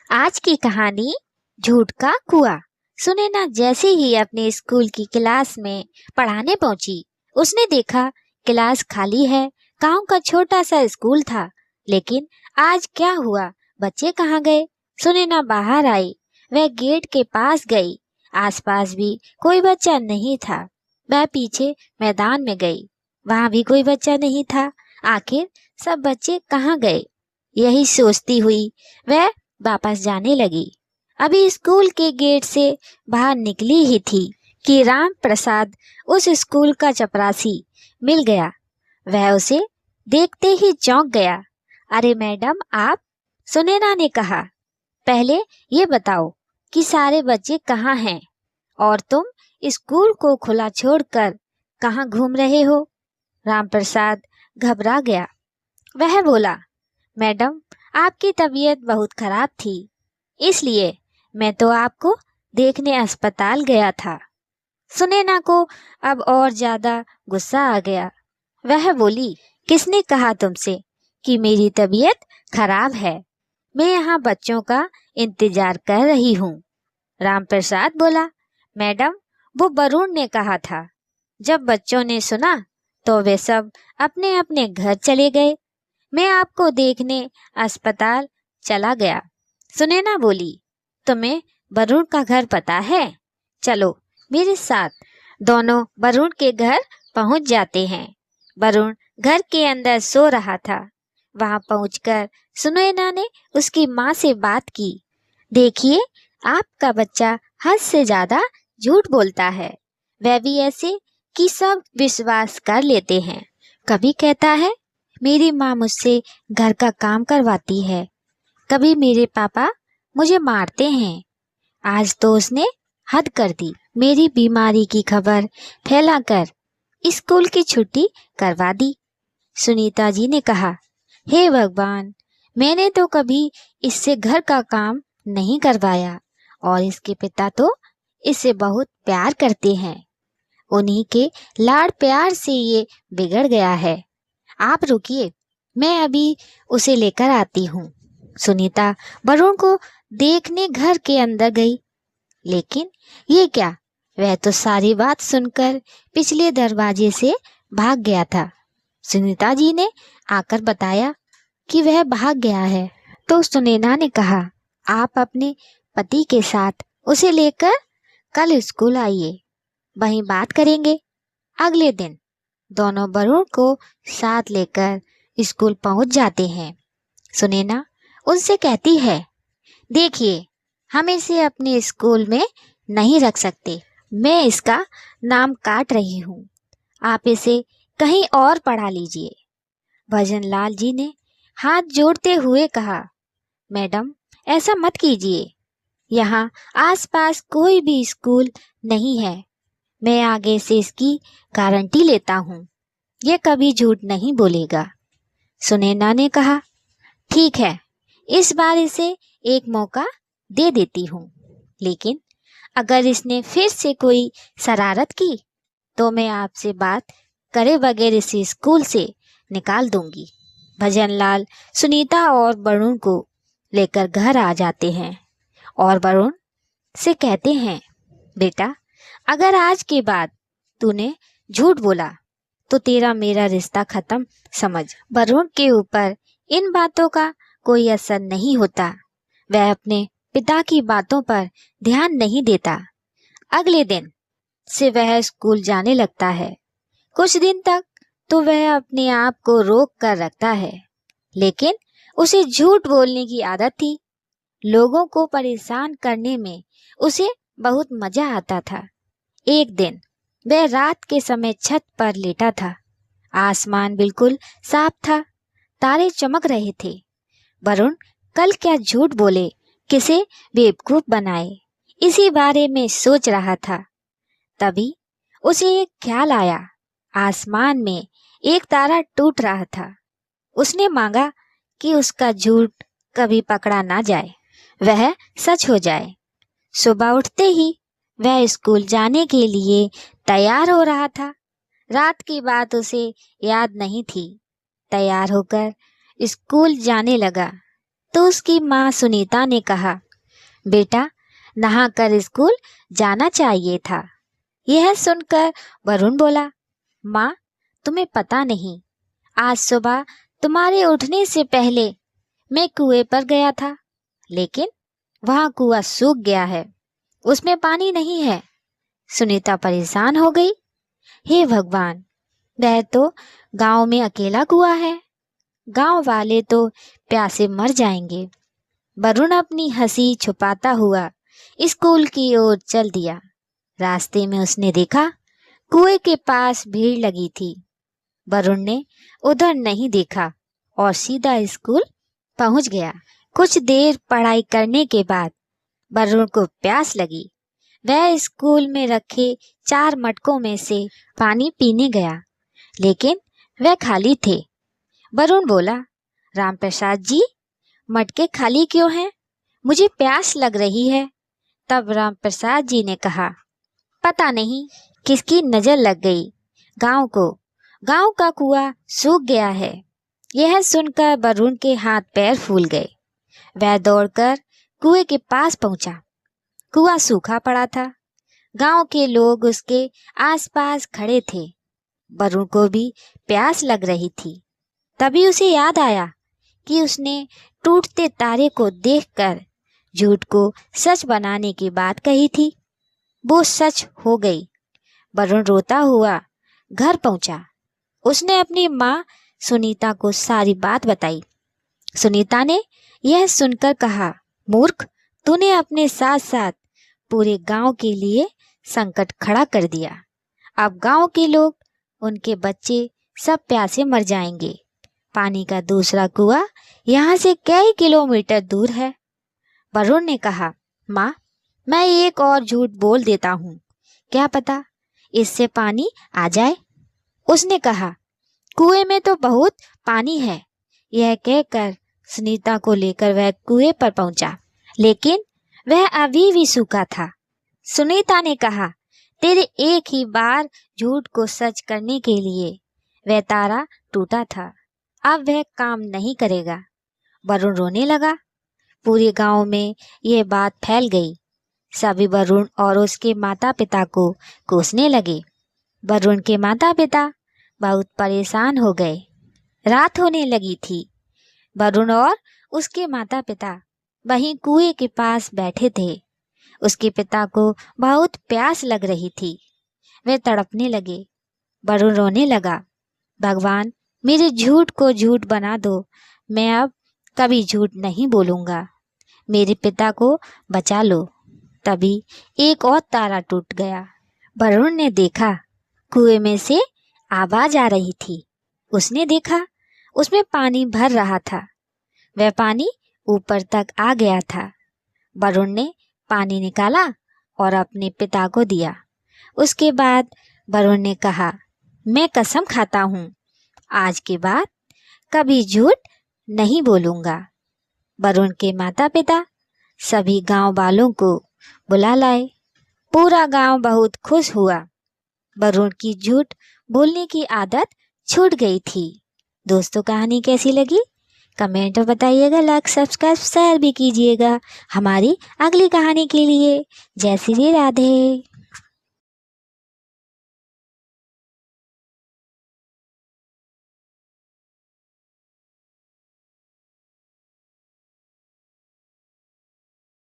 आज की कहानी झूठ का कुआं। सुने ना, जैसे ही अपने स्कूल की क्लास में पढ़ाने पहुंची, उसने देखा क्लास खाली है। गांव का छोटा सा स्कूल था, लेकिन आज क्या हुआ? बच्चे कहाँ गए? सुने ना बाहर आई। वह गेट के पास गई। आसपास भी कोई बच्चा नहीं था। वह पीछे मैदान में गई। वहां भी कोई बच्चा नहीं था। आखिर सब बच्चे कहाँ गए? यही सोचती हुई वह वापस जाने लगी। अभी स्कूल के गेट से बाहर निकली ही थी कि राम प्रसाद, उस स्कूल का चपरासी, मिल गया। वह उसे देखते ही चौंक गया। अरे मैडम, आप? सुनैना ने कहा, पहले ये बताओ कि सारे बच्चे कहाँ हैं और तुम स्कूल को खुला छोड़कर कहाँ घूम रहे हो? राम प्रसाद घबरा गया। वह बोला, मैडम, आपकी तबीयत बहुत खराब थी, इसलिए मैं तो आपको देखने अस्पताल गया था। सुनैना को अब और ज्यादा गुस्सा आ गया। वह बोली, किसने कहा तुमसे कि मेरी तबीयत खराब है? मैं यहाँ बच्चों का इंतजार कर रही हूँ। रामप्रसाद बोला, मैडम, वो वरुण ने कहा था। जब बच्चों ने सुना तो वे सब अपने अपने घर चले गए। मैं आपको देखने अस्पताल चला गया। सुनैना बोली, तुम्हें वरुण का घर पता है? चलो मेरे साथ। दोनों वरुण के घर पहुंच जाते हैं। वरुण घर के अंदर सो रहा था। वहां पहुंचकर सुनैना ने उसकी माँ से बात की। देखिए, आपका बच्चा हद से ज्यादा झूठ बोलता है। वह भी ऐसे कि सब विश्वास कर लेते हैं। कभी कहता है मेरी माँ मुझसे घर का काम करवाती है, कभी मेरे पापा मुझे मारते हैं। आज तो उसने हद कर दी। मेरी बीमारी की खबर फैलाकर स्कूल की छुट्टी करवा दी। सुनीता जी ने कहा, हे भगवान, मैंने तो कभी इससे घर का काम नहीं करवाया और इसके पिता तो इससे बहुत प्यार करते हैं। उन्हीं के लाड़ प्यार से ये बिगड़ गया है। आप रुकिए, मैं अभी उसे लेकर आती हूँ। सुनीता वरुण को देखने घर के अंदर गई, लेकिन ये क्या, वह तो सारी बात सुनकर पिछले दरवाजे से भाग गया था। सुनीता जी ने आकर बताया कि वह भाग गया है। तो सुनैना ने कहा, आप अपने पति के साथ उसे लेकर कल स्कूल आइए, वहीं बात करेंगे। अगले दिन दोनों वरुण को साथ लेकर स्कूल पहुंच जाते हैं। सुनैना उनसे कहती है, देखिए, हम इसे अपने स्कूल में नहीं रख सकते। मैं इसका नाम काट रही हूँ। आप इसे कहीं और पढ़ा लीजिए। भजनलाल जी ने हाथ जोड़ते हुए कहा, मैडम, ऐसा मत कीजिए। यहाँ आसपास कोई भी स्कूल नहीं है। मैं आगे से इसकी गारंटी लेता हूँ, ये कभी झूठ नहीं बोलेगा। सुनैना ने कहा, ठीक है, इस बार इसे एक मौका दे देती हूँ, लेकिन अगर इसने फिर से कोई शरारत की तो मैं आपसे बात करे बगैर इसे स्कूल से निकाल दूंगी। भजनलाल सुनीता और वरुण को लेकर घर आ जाते हैं और वरुण से कहते हैं, बेटा, अगर आज के बाद तूने झूठ बोला तो तेरा मेरा रिश्ता खत्म समझ। वरुण के ऊपर इन बातों का कोई असर नहीं होता। वह अपने पिता की बातों पर ध्यान नहीं देता। अगले दिन से वह स्कूल जाने लगता है। कुछ दिन तक तो वह अपने आप को रोक कर रखता है, लेकिन उसे झूठ बोलने की आदत थी। लोगों को परेशान करने में उसे बहुत मजा आता था। एक दिन वह रात के समय छत पर लेटा था। आसमान बिल्कुल साफ था, तारे चमक रहे थे। वरुण कल क्या झूठ बोले, किसे बेवकूफ बनाए, इसी बारे में सोच रहा था। तभी उसे एक ख्याल आया। आसमान में एक तारा टूट रहा था। उसने मांगा कि उसका झूठ कभी पकड़ा ना जाए, वह सच हो जाए। सुबह उठते ही वह स्कूल जाने के लिए तैयार हो रहा था। रात की बात उसे याद नहीं थी। तैयार होकर स्कूल जाने लगा तो उसकी माँ सुनीता ने कहा, बेटा नहा कर स्कूल जाना चाहिए था। यह सुनकर वरुण बोला, माँ तुम्हें पता नहीं, आज सुबह तुम्हारे उठने से पहले मैं कुएं पर गया था, लेकिन वहाँ कुआं सूख गया है, उसमें पानी नहीं है। सुनीता परेशान हो गई। हे भगवान, वह तो गांव में अकेला कुआं है, गांव वाले तो प्यासे मर जाएंगे। वरुण अपनी हंसी छुपाता हुआ स्कूल की ओर चल दिया। रास्ते में उसने देखा कुएं के पास भीड़ लगी थी। वरुण ने उधर नहीं देखा और सीधा स्कूल पहुंच गया। कुछ देर पढ़ाई करने के बाद वरुण को प्यास लगी। वह स्कूल में रखे 4 मटकों में से पानी पीने गया, लेकिन वह खाली थे। वरुण बोला, राम प्रसाद जी, मटके खाली क्यों हैं? मुझे प्यास लग रही है। तब राम प्रसाद जी ने कहा, पता नहीं किसकी नजर लग गई, गांव का कुआं सूख गया है। यह सुनकर वरुण के हाथ पैर फूल गए। वह दौड़कर कुएं के पास पहुंचा। कुआं सूखा पड़ा था। गांव के लोग उसके आसपास खड़े थे। वरुण को भी प्यास लग रही थी। तभी उसे याद आया कि उसने टूटते तारे को देखकर झूठ को सच बनाने की बात कही थी। वो सच हो गई। वरुण रोता हुआ घर पहुंचा। उसने अपनी माँ सुनीता को सारी बात बताई। सुनीता ने यह सुनकर कहा, मूर्ख, तूने अपने साथ साथ पूरे गांव के लिए संकट खड़ा कर दिया। अब गांव के लोग, उनके बच्चे सब प्यासे मर जाएंगे। पानी का दूसरा कुआं यहाँ से कई किलोमीटर दूर है। वरुण ने कहा, माँ, मैं एक और झूठ बोल देता हूँ, क्या पता इससे पानी आ जाए। उसने कहा, कुएं में तो बहुत पानी है। यह कहकर सुनीता को लेकर वह कुएं पर पहुंचा, लेकिन वह अभी भी सूखा था। सुनीता ने कहा, तेरे एक ही बार झूठ को सच करने के लिए वह तारा टूटा था, अब वह काम नहीं करेगा। वरुण रोने लगा। पूरे गांव में यह बात फैल गई। सभी वरुण और उसके माता पिता को कोसने लगे। वरुण के माता पिता बहुत परेशान हो गए। रात होने लगी थी। वरुण और उसके माता पिता वहीं कुएं के पास बैठे थे। उसके पिता को बहुत प्यास लग रही थी। वे तड़पने लगे। वरुण रोने लगा, भगवान, मेरे झूठ को झूठ बना दो। मैं अब कभी झूठ नहीं बोलूँगा। मेरे पिता को बचा लो। तभी एक और तारा टूट गया। वरुण ने देखा कुएं में से आवाज आ रही थी। उसने देखा उसमें पानी भर रहा था। वह पानी ऊपर तक आ गया था। वरुण ने पानी निकाला और अपने पिता को दिया। उसके बाद वरुण ने कहा, मैं कसम खाता हूँ, आज के बाद कभी झूठ नहीं बोलूँगा। वरुण के माता पिता सभी गांव वालों को बुला लाए। पूरा गांव बहुत खुश हुआ। वरुण की झूठ बोलने की आदत छूट गई थी। दोस्तों, कहानी कैसी लगी कमेंट में बताइएगा। लाइक सब्सक्राइब शेयर भी कीजिएगा हमारी अगली कहानी के लिए। जय श्री राधे।